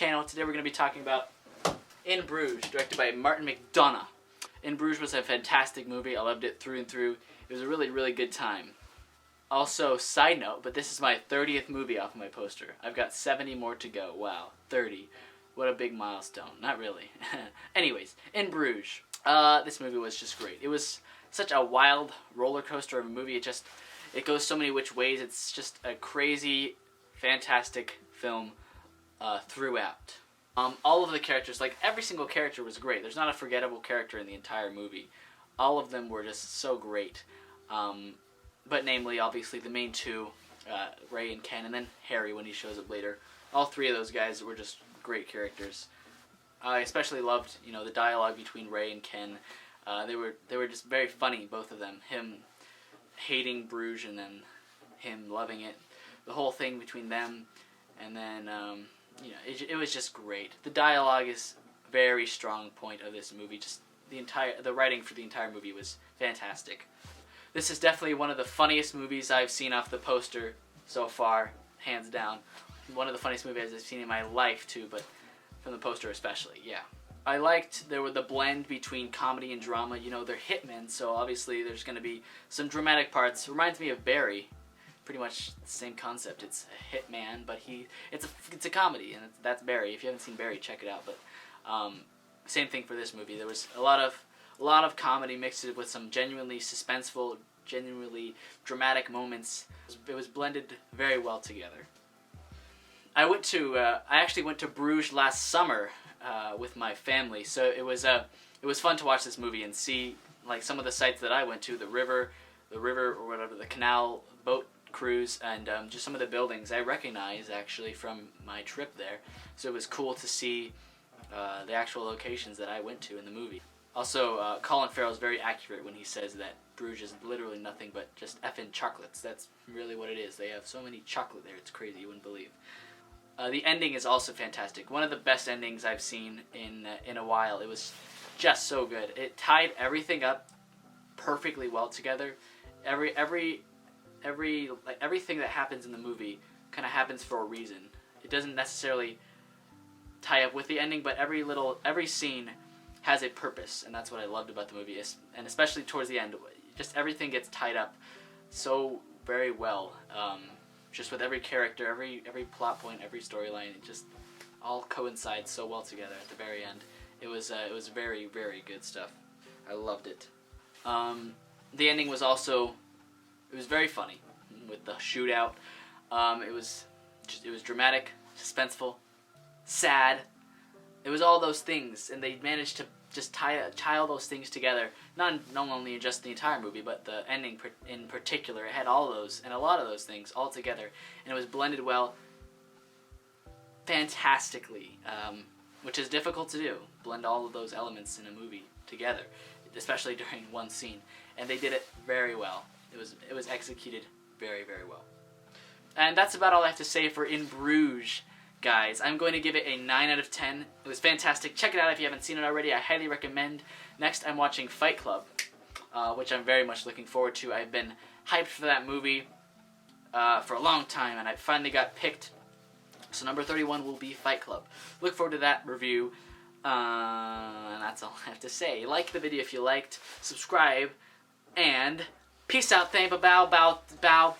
channel. Today we're going to be talking about In Bruges, directed by Martin McDonagh. In Bruges was a fantastic movie. I loved it through and through. It was a really, really good time. Also, side note, but this is my 30th movie off of my poster. I've got 70 more to go. Wow, 30. What a big milestone. Not really. Anyways, In Bruges. This movie was just great. It was such a wild roller coaster of a movie. It goes so many which ways. It's just a crazy, fantastic film throughout. All of the characters, like every single character was great. There's not a forgettable character in the entire movie. All of them were just so great. But namely, obviously, the main two, Ray and Ken, and then Harry when he shows up later. All three of those guys were just great characters. I especially loved, the dialogue between Ray and Ken. They were just very funny, both of them. Him hating Bruges and then him loving it. The whole thing between them, and then it was just great. The dialogue is a very strong point of this movie. Just the writing for the entire movie was fantastic. This is definitely one of the funniest movies I've seen off the poster so far, hands down. One of the funniest movies I've seen in my life too, but from the poster especially, yeah. I liked the blend between comedy and drama. They're hitmen, so obviously there's going to be some dramatic parts. Reminds me of Barry. Pretty much the same concept. It's a hitman, but it's a comedy, and that's Barry. If you haven't seen Barry, check it out. But same thing for this movie. There was a lot of comedy mixed with some genuinely suspenseful, genuinely dramatic moments. It was blended very well together. I actually went to Bruges last summer with my family, so it was fun to watch this movie and see like some of the sites that I went to, the river or whatever, the canal boat cruise, and just some of the buildings I recognize actually from my trip there. So it was cool to see the actual locations that I went to in the movie. Also, Colin Farrell is very accurate when he says that Bruges is literally nothing but just effing chocolates. That's really what it is. They have so many chocolate there, it's crazy, you wouldn't believe. The ending is also fantastic. One of the best endings I've seen in a while. It was just so good. It tied everything up perfectly well together. Everything that happens in the movie kind of happens for a reason. It doesn't necessarily tie up with the ending, but every scene has a purpose, and that's what I loved about the movie. And especially towards the end, just everything gets tied up so very well. Just with every character, every plot point, every storyline, it just all coincides so well together at the very end. It was very, very good stuff. I loved it. The ending was also, it was very funny with the shootout. It was dramatic, suspenseful, sad. It was all those things, and they managed to just tie all those things together. Not only just the entire movie, but the ending in particular. It had all of those and a lot of those things all together, and it was blended well, fantastically, which is difficult to do. Blend all of those elements in a movie together, especially during one scene, and they did it very well. It was executed very, very well. And that's about all I have to say for In Bruges, guys. I'm going to give it a 9 out of 10. It was fantastic. Check it out if you haven't seen it already. I highly recommend. Next, I'm watching Fight Club, which I'm very much looking forward to. I've been hyped for that movie for a long time, and I finally got picked. So number 31 will be Fight Club. Look forward to that review. And that's all I have to say. Like the video if you liked. Subscribe. And peace out. Thank you. Bow.